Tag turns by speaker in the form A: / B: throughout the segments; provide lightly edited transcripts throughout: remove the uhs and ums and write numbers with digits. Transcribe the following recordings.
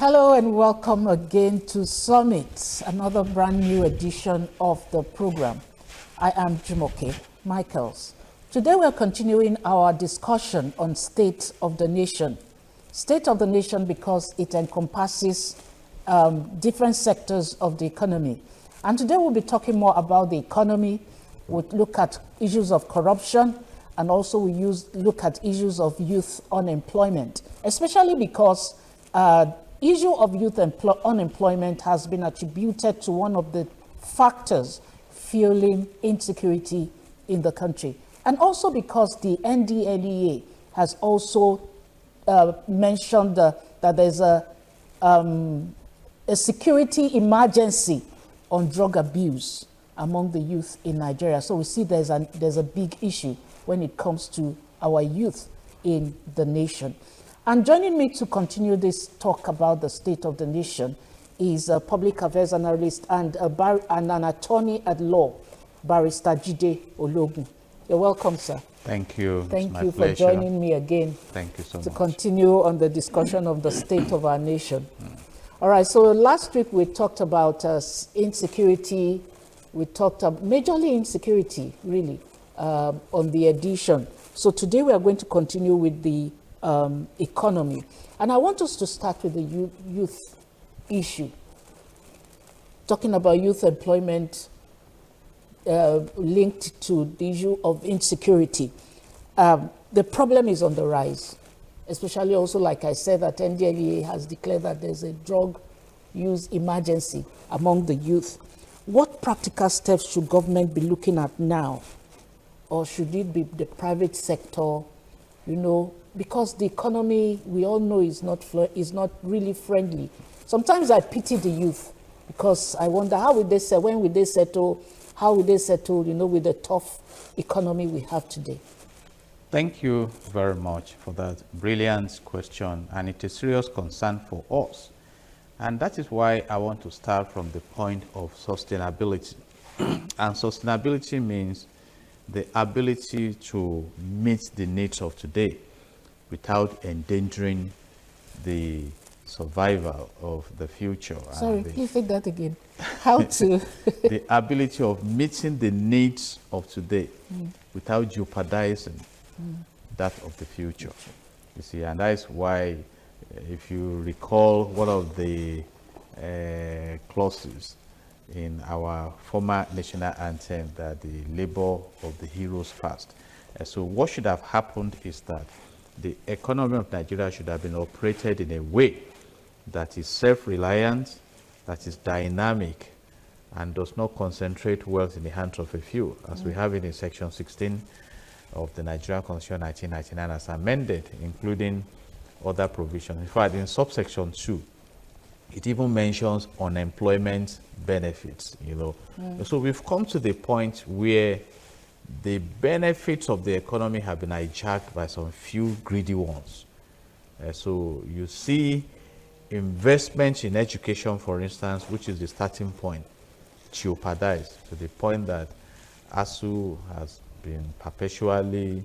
A: Hello and welcome again to Summit, another brand new edition of the program. I am Jumoke Michaels. Today we're continuing our discussion on State of the Nation. State of the Nation because it encompasses different sectors of the economy. And today we'll be talking more about the economy. We'll look at issues of corruption, and also we look at issues of youth unemployment, especially because issue of youth unemployment has been attributed to one of the factors fueling insecurity in the country. And also because the NDLEA has also mentioned that there's a security emergency on drug abuse among the youth in Nigeria. So we see there's a big issue when it comes to our youth in the nation. And joining me to continue this talk about the state of the nation is a public affairs analyst and an attorney at law, Barrister Jide Ologun. You're welcome, sir.
B: Thank you.
A: Thank you for joining me again.
B: Thank you so much.
A: To continue on the discussion of the state of our nation. All right, so last week we talked about insecurity. We talked about majorly insecurity, really, on the edition. So today we are going to continue with the economy. And I want us to start with the youth issue. Talking about youth employment linked to the issue of insecurity. The problem is on the rise, especially also, like I said, that NDLEA has declared that there's a drug use emergency among the youth. What practical steps should government be looking at now? Or should it be the private sector, because the economy, we all know, is not really friendly. Sometimes I pity the youth because I wonder when will they settle, with the tough economy we have today.
B: Thank you very much for that brilliant question, and it is a serious concern for us. And that is why I want to start from the point of sustainability. And sustainability means the ability to meet the needs of today without endangering the survival of the future.
A: Sorry, please say that again. How to?
B: The ability of meeting the needs of today without jeopardizing that of the future. You see, and that is why, if you recall, one of the clauses in our former national anthem, that the labor of the heroes past. So what should have happened is that the economy of Nigeria should have been operated in a way that is self-reliant, that is dynamic, and does not concentrate wealth in the hands of a few, as we have it in Section 16 of the Nigerian Constitution 1999 as amended, including other provisions. In fact, in subsection 2, it even mentions unemployment benefits, So we've come to the point where the benefits of the economy have been hijacked by some few greedy ones. So you see investments in education, for instance, which is the starting point, jeopardized to the point that ASU has been perpetually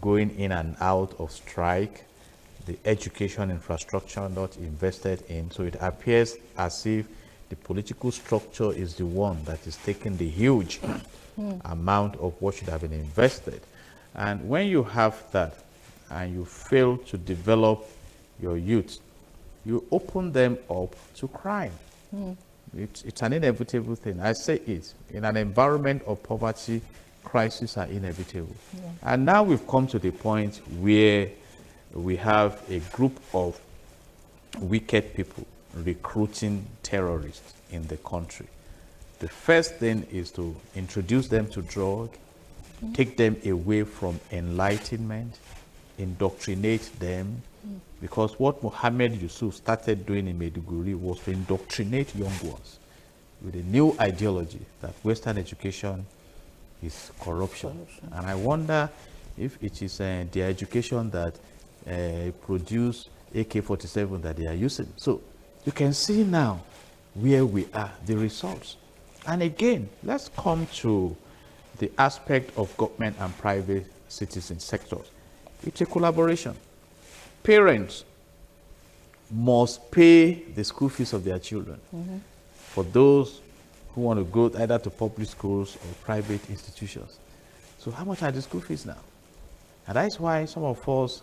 B: going in and out of strike, the education infrastructure not invested in. So it appears as if the political structure is the one that is taking the huge amount of what should have been invested. And when you have that and you fail to develop your youth, you open them up to crime. It's an inevitable thing. I say it, in an environment of poverty, crises are inevitable. And now we've come to the point where we have a group of wicked people recruiting terrorists in the country. The first thing is to introduce them to drug, take them away from enlightenment, indoctrinate them, because what Mohammed Yusuf started doing in Maiduguri was to indoctrinate young ones with a new ideology that Western education is corruption. And I wonder if it is the education that produce AK-47 that they are using. So you can see now where we are, the results. And again, let's come to the aspect of government and private citizen sectors. It's a collaboration. Parents must pay the school fees of their children. For those who want to go either to public schools or private institutions. So how much are the school fees now? And that's why some of us,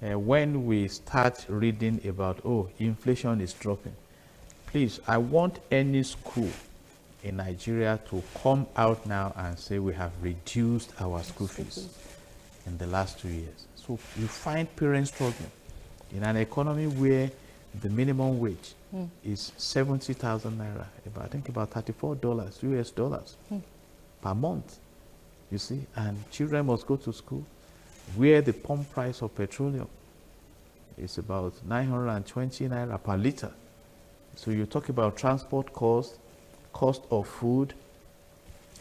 B: when we start reading about, oh, inflation is dropping, please, I want any school in Nigeria to come out now and say we have reduced our school fees in the last 2 years. So you find parents struggling in an economy where the minimum wage is 70,000 naira, I think about $34 US dollars per month. You see, and children must go to school where the pump price of petroleum is about 920 naira per liter. So you talk about transport cost, cost of food.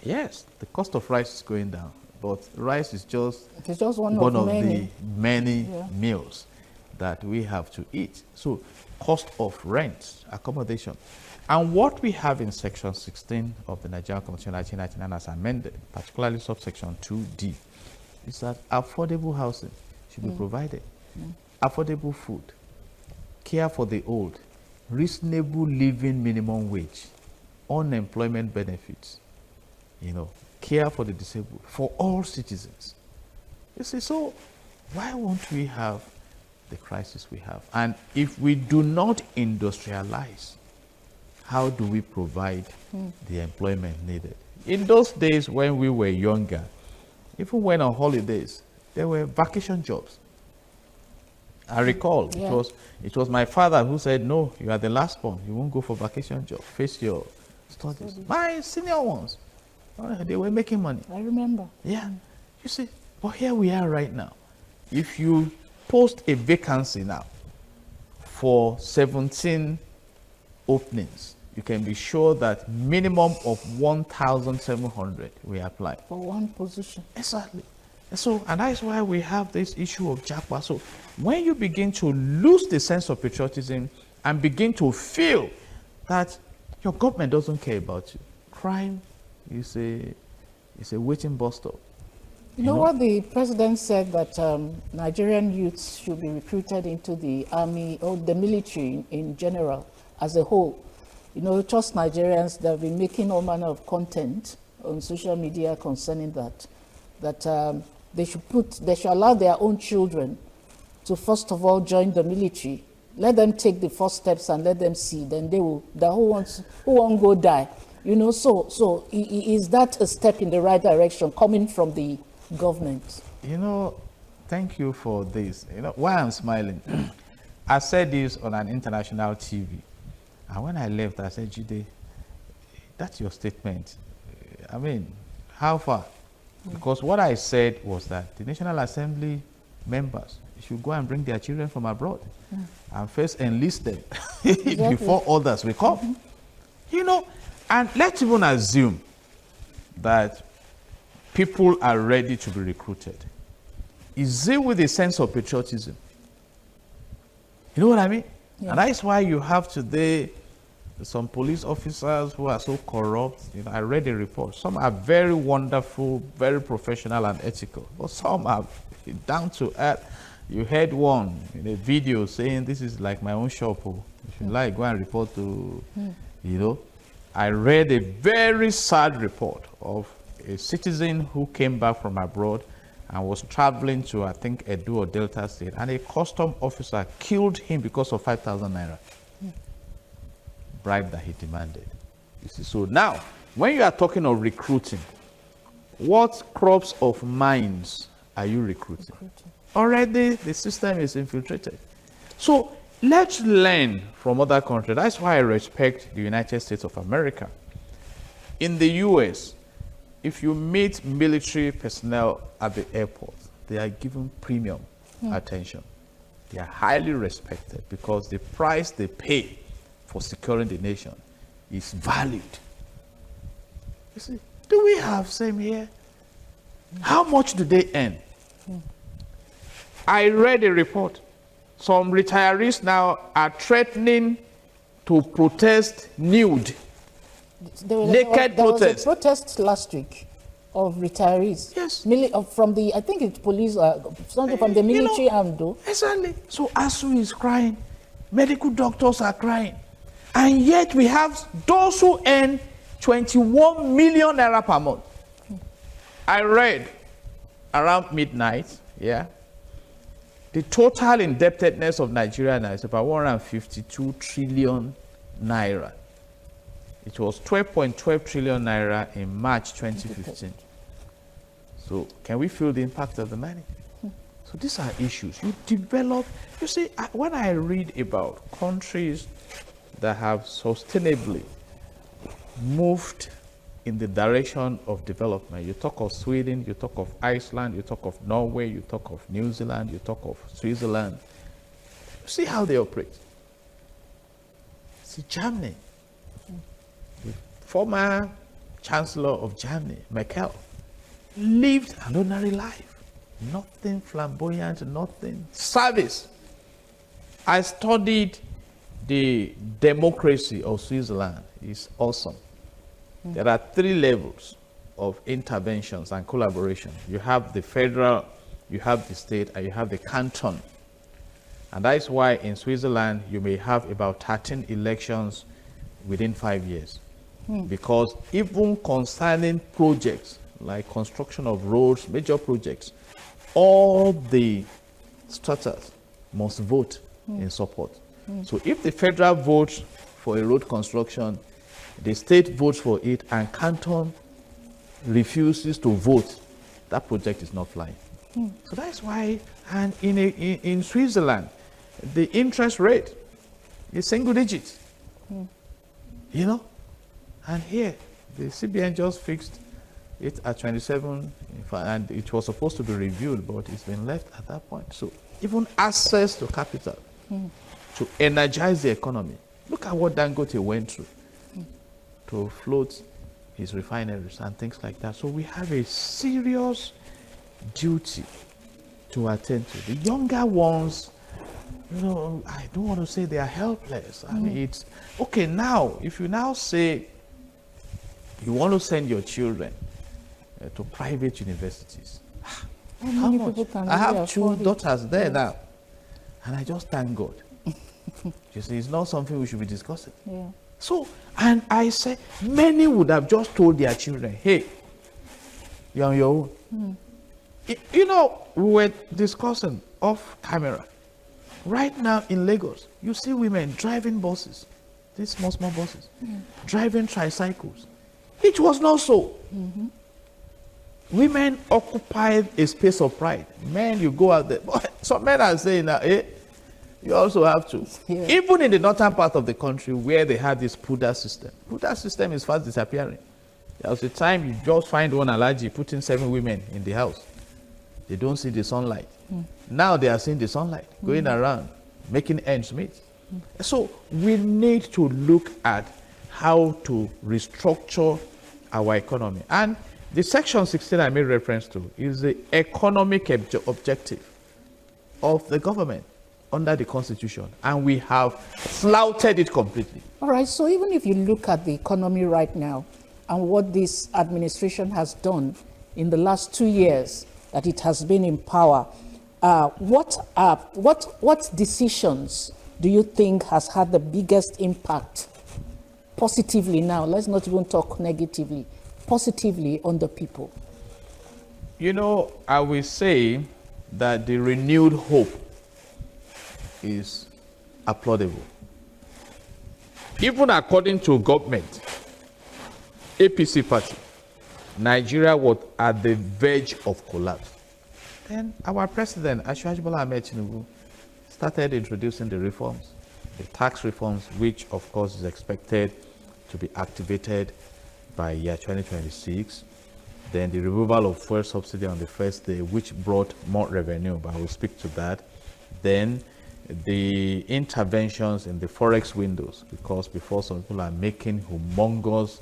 B: Yes, the cost of rice is going down, but rice is just
A: one
B: of
A: many.
B: the many meals that we have to eat. So cost of rent, accommodation. And what we have in section 16 of the Nigerian Constitution 1999 as amended, particularly subsection 2D, is that affordable housing should be provided, affordable food, care for the old, reasonable living minimum wage, unemployment benefits, care for the disabled, for all citizens. You see, so why won't we have the crisis we have? And if we do not industrialize, how do we provide the employment needed? In those days when we were younger, even when on holidays, there were vacation jobs. I recall it was my father who said, no, you are the last born. You won't go for vacation job. Face your studies. My senior ones, they were making money.
A: I remember.
B: Yeah. You see, but here we are right now. If you post a vacancy now for 17 openings, you can be sure that minimum of 1,700 will apply.
A: For one position.
B: Exactly. So, and that's why we have this issue of JAPA. So when you begin to lose the sense of patriotism and begin to feel that your government doesn't care about you, crime is a waiting bus stop.
A: You know what the president said, that Nigerian youths should be recruited into the army or the military in general as a whole. Trust Nigerians, they've been making all manner of content on social media concerning that they should allow their own children to first of all join the military. Let them take the first steps and let them see. Then who won't go die. So is that a step in the right direction coming from the government?
B: Thank you for this. Why I'm smiling. I said this on an international TV. And when I left, I said, Jide, that's your statement. I mean, how far? Because what I said was that the National Assembly members should go and bring their children from abroad and first enlist them before others will come. And let's even assume that people are ready to be recruited. Is it with a sense of patriotism? You know what I mean? Yeah. And that's why you have today some police officers who are so corrupt. I read a report. Some are very wonderful, very professional and ethical, but some are down to earth. You heard one in a video saying, this is like my own shop. If you like, go and report to, I read a very sad report of a citizen who came back from abroad and was traveling to, I think, Edo or Delta State, and a custom officer killed him because of 5,000 naira bribe that he demanded. You see, so now, when you are talking of recruiting, what crops of mines are you recruiting? Already, the system is infiltrated. So let's learn from other countries. That's why I respect the United States of America. In the US, if you meet military personnel at the airport, they are given premium attention. They are highly respected because the price they pay for securing the nation is valued. You see, do we have same here? How much do they earn? I read a report. Some retirees now are threatening to protest nude. Naked
A: there
B: protest.
A: Was a protest last week of retirees.
B: Yes.
A: From the, I think it's police, something from the military arm though.
B: Exactly. So ASU is crying. Medical doctors are crying. And yet we have those who earn 21 million naira per month. I read around midnight, yeah, the total indebtedness of Nigeria now is about 152 trillion naira. It was 12.12 trillion naira in March 2015. So can we feel the impact of the money? So these are issues. You develop, you see, when I read about countries that have sustainably moved in the direction of development, you talk of Sweden, you talk of Iceland, you talk of Norway, you talk of New Zealand, you talk of Switzerland. See how they operate. See Germany. The former Chancellor of Germany, Merkel, lived an ordinary life. Nothing flamboyant, nothing. Service. I studied the democracy of Switzerland. It's awesome. There are 3 levels of interventions and collaboration. You have the federal, you have the state, and you have the canton. And that is why in Switzerland, you may have about 13 elections within 5 years. Because even concerning projects like construction of roads, major projects, all the starters must vote in support. So if the federal votes for a road construction, the state votes for it, and canton refuses to vote, that project is not flying. So that's why, and in Switzerland, the interest rate is single digits. You know, and here the CBN just fixed it at 27, and it was supposed to be reviewed, but it's been left at that point. So even access to capital to energize the economy. Look at what Dangote went through to float his refineries and things like that. So we have a serious duty to attend to. The younger ones, you know, I don't want to say they are helpless. I mean, it's okay now. If you now say you want to send your children to private universities, how much? I have 2 daughters there now, and I just thank God. You see, it's not something we should be discussing.
A: Yeah.
B: So, and I say, many would have just told their children, hey, you're on your own. You know, we were discussing off camera. Right now in Lagos, you see women driving buses, these small buses, driving tricycles. It was not so. Women occupied a space of pride. Men, you go out there. Some men are saying that, you also have to.
A: Yeah.
B: Even in the northern part of the country where they have this PUDA system. PUDA system is fast disappearing. There was a time you just find one allergy putting 7 women in the house. They don't see the sunlight. Now they are seeing the sunlight going around, making ends meet. So we need to look at how to restructure our economy. And the section 16 I made reference to is the economic objective of the government under the Constitution, and we have flouted it completely.
A: All right, so even if you look at the economy right now and what this administration has done in the last 2 years that it has been in power, what decisions do you think has had the biggest impact positively now? Let's not even talk negatively, positively on the people.
B: You know, I will say that the renewed hope is applaudable. Even according to government, APC party, Nigeria was at the verge of collapse. Then our president, Asiwaju Bola Ahmed Tinubu, started introducing the reforms, the tax reforms, which of course is expected to be activated by year 2026. Then the removal of fuel subsidy on the first day, which brought more revenue, but I will speak to that. Then the interventions in the forex windows, because before some people are making humongous,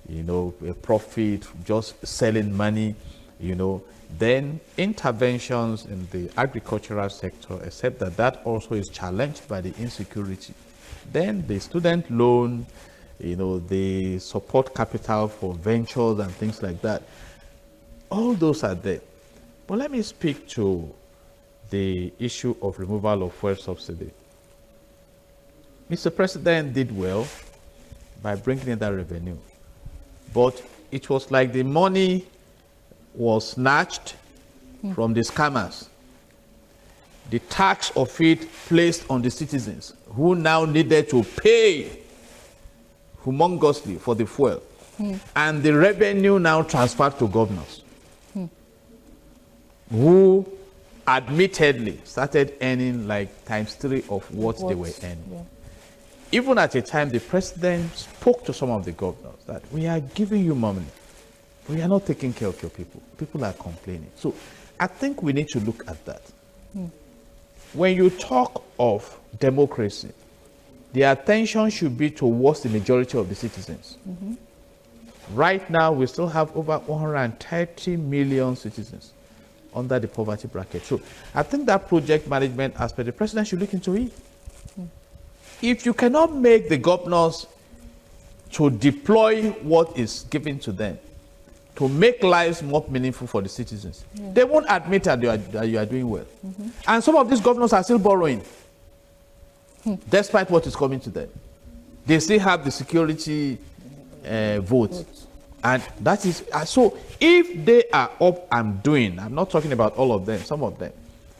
B: a profit, just selling money, Then interventions in the agricultural sector, except that also is challenged by the insecurity. Then the student loan, the support capital for ventures and things like that. All those are there. But let me speak to the issue of removal of fuel subsidy. Mr. President did well by bringing in that revenue. But it was like the money was snatched from the scammers. The tax of it placed on the citizens who now needed to pay humongously for the fuel. And the revenue now transferred to governors who admittedly started earning like ×3 of what they were earning.
A: Yeah.
B: Even at a time, the president spoke to some of the governors that we are giving you money, but we are not taking care of your people. People are complaining. So I think we need to look at that. When you talk of democracy, the attention should be towards the majority of the citizens. Right now, we still have over 130 million citizens under the poverty bracket. So I think that project management aspect, the president should look into it. If you cannot make the governors to deploy what is given to them, to make lives more meaningful for the citizens, they won't admit that you are doing well. And some of these governors are still borrowing, despite what is coming to them. They still have the security vote. And that is, so if they are up and doing, I'm not talking about all of them, some of them,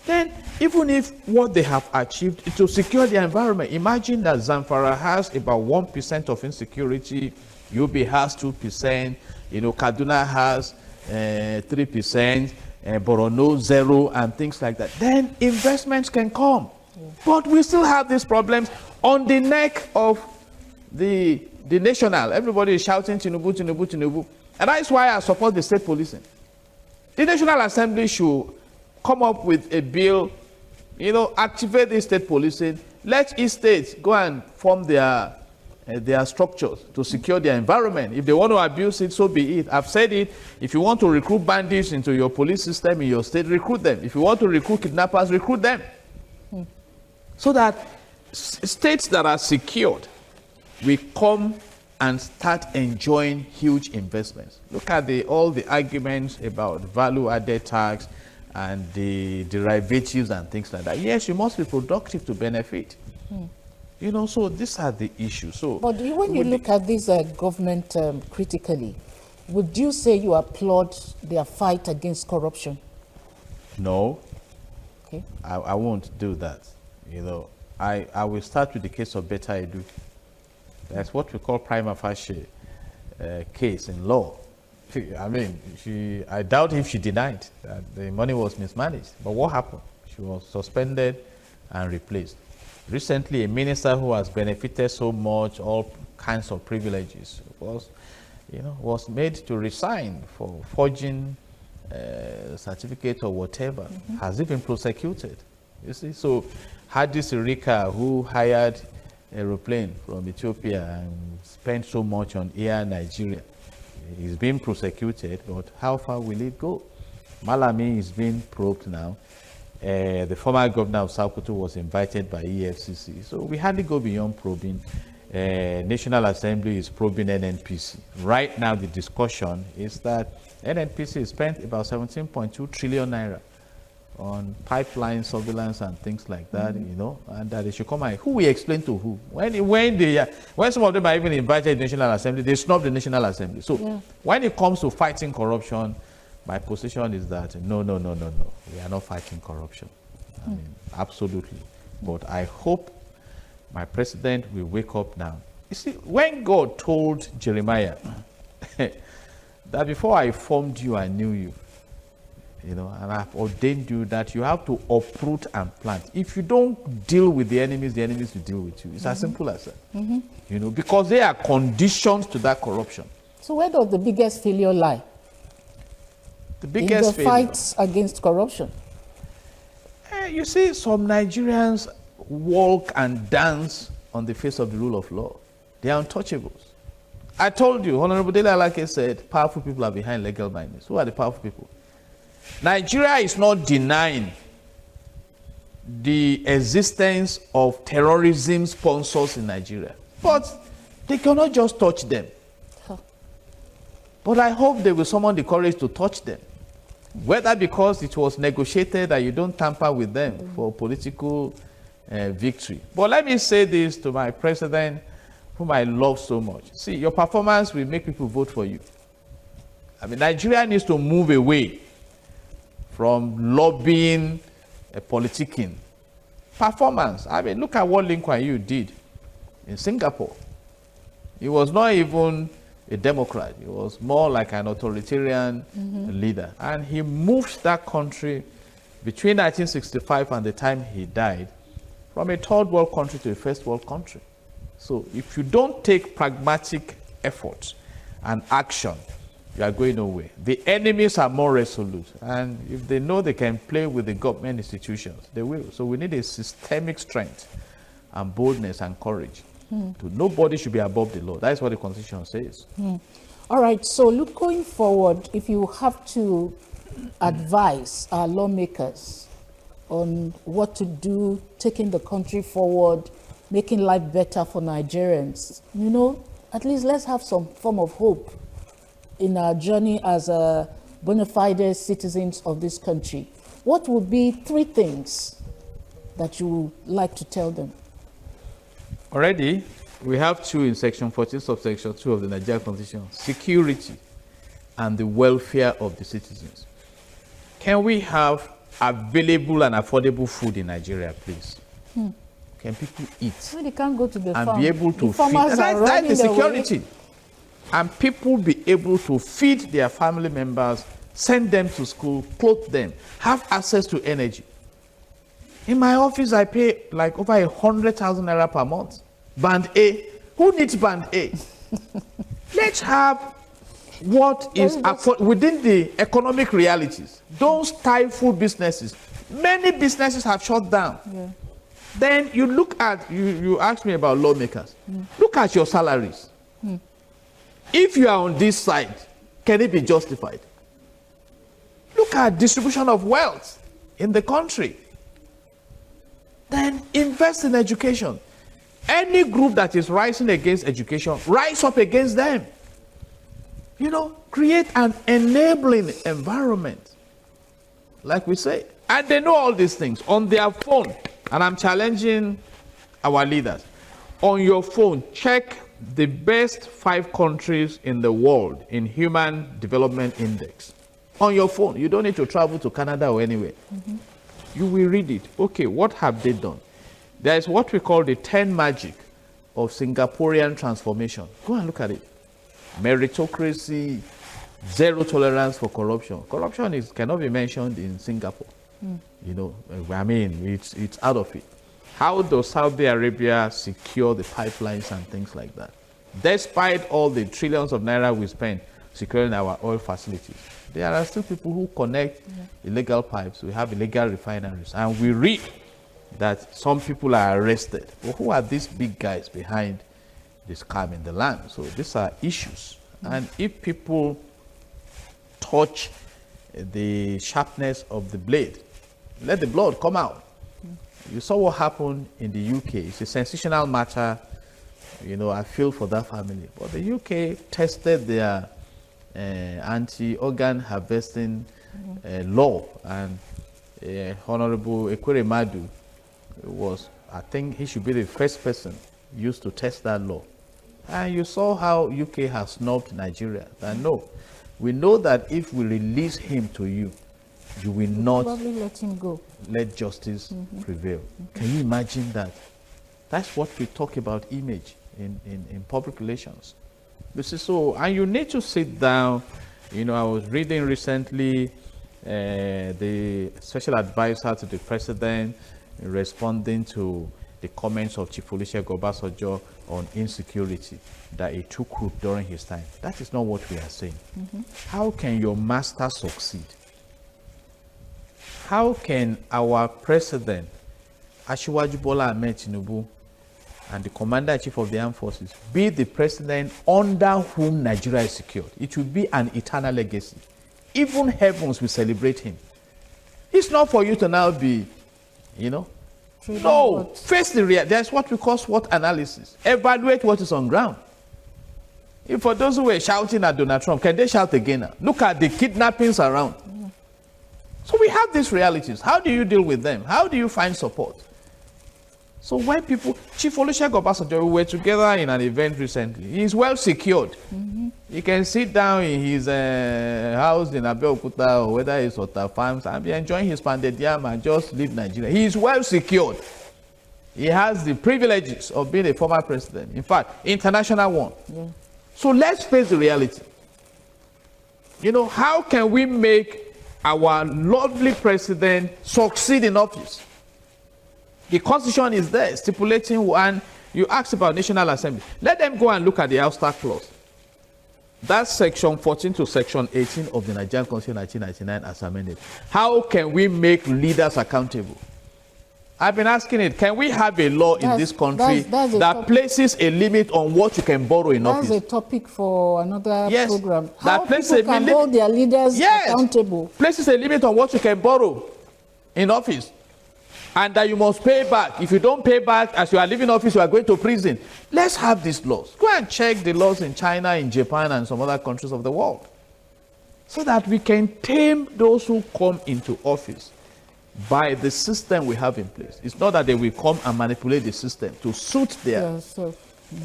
B: then even if what they have achieved is to secure the environment, imagine that Zamfara has about 1% of insecurity, UB has 2%, Kaduna has 3%, Borno 0, and things like that. Then investments can come. But we still have these problems on the neck of the national. Everybody is shouting Tinubu, Tinubu, Tinubu. And that is why I support the state policing. The National Assembly should come up with a bill, activate the state policing, let each state go and form their structures to secure their environment. If they want to abuse it, so be it. I've said it. If you want to recruit bandits into your police system in your state, recruit them. If you want to recruit kidnappers, recruit them. So that states that are secured will come and start enjoying huge investments. Look at all the arguments about value-added tax and the derivatives and things like that. Yes, you must be productive to benefit. So these are the issues. So,
A: but when you look at this government critically, would you say you applaud their fight against corruption?
B: No.
A: Okay.
B: I won't do that. I will start with the case of Betta Edu. That's what we call prima facie case in law. I doubt if she denied that the money was mismanaged. But what happened? She was suspended and replaced. Recently, a minister who has benefited so much, all kinds of privileges, was made to resign for forging certificate or whatever. Has he been prosecuted? You see, so Hadi Sirika, who hired aeroplane from Ethiopia and spent so much on Air Nigeria, he's being prosecuted, but how far will it go? Malami is being probed now. The former governor of Sokoto was invited by EFCC. So we hardly go beyond probing. National Assembly is probing NNPC. Right now, the discussion is that NNPC spent about 17.2 trillion naira on pipeline surveillance and things like that, and that they should come out. Who will explain to who? When some of them are even invited to the National Assembly, they snub the National Assembly. So when it comes to fighting corruption, my position is that no. We are not fighting corruption. Absolutely. But I hope my president will wake up now. You see, when God told Jeremiah that before I formed you, I knew you, and I've ordained you that you have to uproot and plant. If you don't deal with the enemies will deal with you. It's as simple as that. Because they are conditioned to that corruption.
A: So where does the biggest failure lie?
B: The biggest
A: in the fights against corruption?
B: You see, some Nigerians walk and dance on the face of the rule of law. They are untouchables. I told you, Honorable Dele Alake said, powerful people are behind legal blindness. Who are the powerful people? Nigeria is not denying the existence of terrorism sponsors in Nigeria, but they cannot just touch them. But I hope they will summon the courage to touch them, whether because it was negotiated that you don't tamper with them for political victory. But let me say this to my president, whom I love so much. See, your performance will make people vote for you. I mean, Nigeria needs to move away from lobbying, politicking. Performance. I mean, look at what Lee Kuan Yew did in Singapore. He was not even a Democrat. He was more like an authoritarian leader. And he moved that country between 1965 and the time he died from a third world country to a first world country. So if you don't take pragmatic efforts and action, you are going nowhere. The enemies are more resolute. And if they know they can play with the government institutions, they will. So we need a systemic strength and boldness and courage. Nobody should be above the law. That is what the Constitution says.
A: All right, so look, going forward, if you have to advise our lawmakers on what to do, taking the country forward, making life better for Nigerians, you know, at least let's have some form of hope in our journey as bona fide citizens of this country. What would be 3 things that you would like to tell them?
B: Already, we have 2 in Section 14, subsection 2 of the Nigerian Constitution: security and the welfare of the citizens. Can we have available and affordable food in Nigeria, please? Can people eat?
A: Well, they can't go to the
B: and
A: farm.
B: be able to
A: The
B: feed?
A: farmers are
B: That's
A: running
B: the
A: away.
B: security. And people be able to feed their family members, send them to school, clothe them, have access to energy. In my office, I pay like over 100,000 naira per month. Band A. Who needs band A? Let's have what is within the economic realities. Don't stifle businesses. Many businesses have shut down.
A: Yeah.
B: Then you look at, you asked me about lawmakers. Look at your salaries. If you are on this side, can it be justified? Look at distribution of wealth in the country. Then invest in education. Any group that is rising against education, rise up against them. You know, create an enabling environment, like we say. And they know all these things on their phone. And I'm challenging our leaders. On your phone, check the best 5 countries in the world in Human Development Index. On your phone. You don't need to travel to Canada or anywhere. You will read it. Okay, what have they done? There is what we call the 10 magic of Singaporean transformation. Go and look at it. Meritocracy, zero tolerance for corruption. Corruption cannot be mentioned in Singapore. You know, I mean, it's out of it. How does Saudi Arabia secure the pipelines and things like that? Despite all the trillions of naira we spend securing our oil facilities, there are still people who connect illegal pipes. We have illegal refineries, and we read that some people are arrested. Well, who are these big guys behind this scam in the land? So these are issues. And if people touch the sharpness of the blade, let the blood come out. You saw what happened in the UK. It's a sensational matter. You know, I feel for that family. But the UK tested their anti-organ harvesting law, and Honorable Ekweremadu was, I think he should be the first person used to test that law. And you saw how UK has snubbed Nigeria. And no, we know that if we release him to you, you will not
A: Probably let him go.
B: let justice prevail. Can you imagine that? That's what we talk about image in public relations. This is so, and you need to sit down. You know, I was reading recently the special advisor to the president responding to the comments of Chief Olusegun Obasanjo on insecurity, that it took root during his time. That is not what we are saying. How can your master succeed? How can our president, Asiwaju Bola Ahmed Tinubu, and the commander-in-chief of the armed forces be the president under whom Nigeria is secured? It will be an eternal legacy. Even heavens will celebrate him. It's not for you to now be, you know, no, face the reality. There's what we call SWOT analysis. Evaluate what is on ground. If for those who were shouting at Donald Trump, can they shout again now? Look at the kidnappings around. So we have these realities. How do you deal with them? How do you find support? So when people, Chief Olusegun Obasanjo, we were together in an event recently. He's well secured. He can sit down in his house in Abeokuta or whether it's Ota Farms and be enjoying his pounded yam and just leave Nigeria. He is well secured. He has the privileges of being a former president. In fact, international one.
A: Yeah.
B: So let's face the reality. You know, how can we make our lovely president succeed in office? The constitution is there, stipulating, and you asked about National Assembly. Let them go and look at the Ouster Clause. That's section 14 to section 18 of the Nigerian Constitution 1999 as amended. How can we make leaders accountable? I've been asking it, can we have a law in this country that places a limit on what you can borrow in office?
A: That's a topic for another
B: Yes,
A: program.
B: that
A: How
B: places
A: people
B: a
A: can
B: limit.
A: hold their leaders
B: Yes,
A: accountable.
B: places a limit on what you can borrow in office. And that you must pay back. If you don't pay back as you are leaving office, you are going to prison. Let's have these laws. Go and check the laws in China, in Japan, and some other countries of the world. So that we can tame those who come into office by the system we have in place. It's not that they will come and manipulate the system to suit their,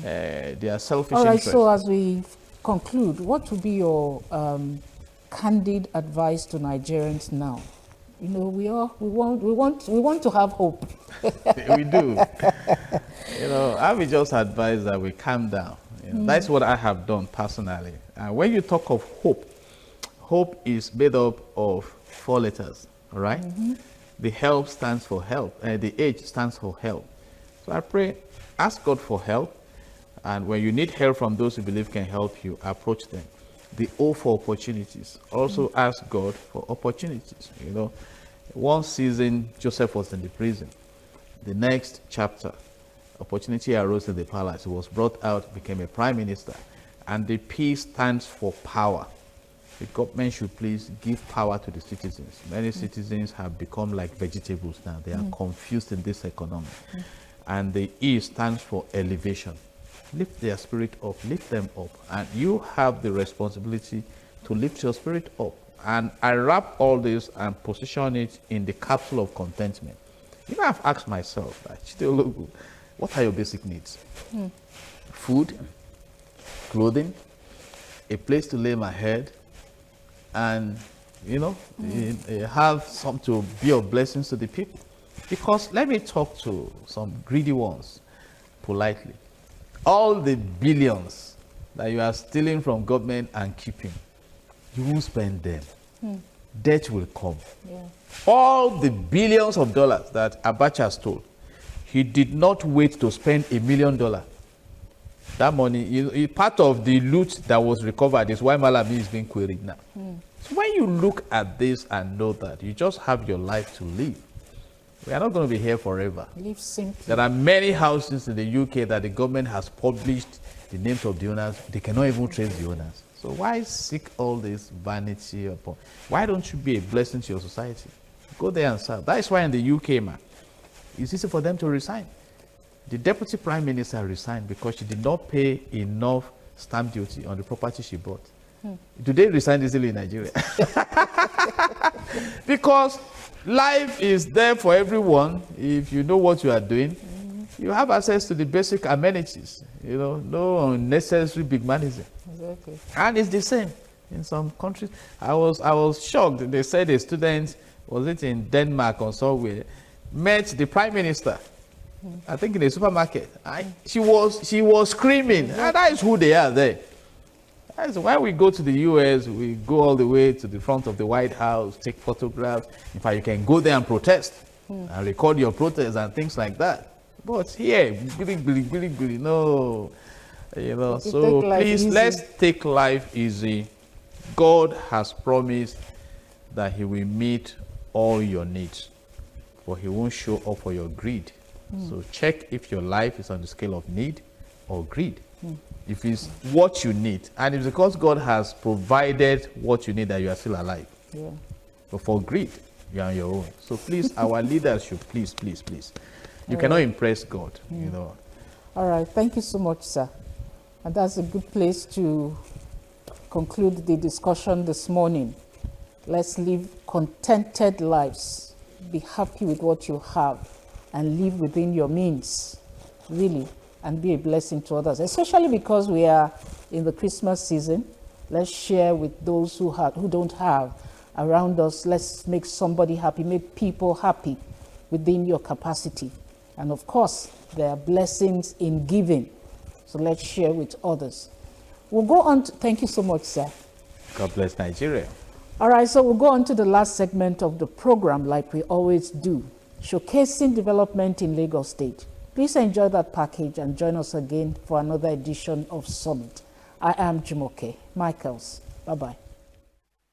B: their selfish
A: All right,
B: interests.
A: so as we conclude, what would be your candid advice to Nigerians now? You know, we want to have hope.
B: We do. You know, I will just advise that we calm down. You know, that's what I have done personally. And when you talk of hope, hope is made up of 4 letters, all right? The help stands for help, and the H stands for help. So I pray, ask God for help, and when you need help from those who believe can help you, approach them. The O for opportunities. Also ask God for opportunities. You know, one season Joseph was in the prison. The next chapter, opportunity arose in the palace. He was brought out, became a prime minister. And the P stands for power. The government should please give power to the citizens. Many citizens have become like vegetables now. They are confused in this economy. And the E stands for elevation. Lift their spirit up, lift them up. And you have the responsibility to lift your spirit up. And I wrap all this and position it in the capsule of contentment. You know, I've asked myself, what are your basic needs? Food, clothing, a place to lay my head, and, you know, have some to be of blessings to the people. Because let me talk to some greedy ones politely. All the billions that you are stealing from government and keeping, you won't spend them. Debt will come.
A: Yeah.
B: All the billions of dollars that Abacha stole, he did not wait to spend $1 million. That money, part of the loot that was recovered is why Malami is being queried now. So when you look at this and know that, you just have your life to live. We are not going to be here forever.
A: Live simply.
B: There are many houses in the UK that the government has published the names of the owners. They cannot even trace the owners. So why seek all this vanity upon? Why don't you be a blessing to your society? Go there and serve. That is why in the UK, man, it's easy for them to resign. The deputy prime minister resigned because she did not pay enough stamp duty on the property she bought. Do they resign easily in Nigeria? Because life is there for everyone. If you know what you are doing, you have access to the basic amenities. You know, no unnecessary big manism.
A: Exactly.
B: And it's the same in some countries. I was shocked. They said a student, was it in Denmark or somewhere, met the prime minister. I think in a supermarket. She was screaming. And that is who they are there. That's why we go to the US, we go all the way to the front of the White House, take photographs. In fact, you can go there and protest and record your protests and things like that. But here, no. You know, so please, let's take life easy. God has promised that he will meet all your needs, but he won't show up for your greed. So check if your life is on the scale of need or greed. If it's what you need, and it's because God has provided what you need that you are still alive.
A: Yeah.
B: But for greed, you are on your own. So please, our leaders should please. You cannot impress God, you know.
A: All right. Thank you so much, sir. And that's a good place to conclude the discussion this morning. Let's live contented lives. Be happy with what you have. and live within your means, really, and be a blessing to others, especially because we are in the Christmas season. Let's share with those who don't have around us. Let's make somebody happy, make people happy within your capacity. And of course, there are blessings in giving. So let's share with others. We'll go on to, thank you so much, sir.
B: God bless Nigeria.
A: All right, so we'll go on to the last segment of the program like we always do, showcasing development in Lagos State. Please enjoy that package and join us again for another edition of Summit. I am Jumoke Michaels. Bye-bye.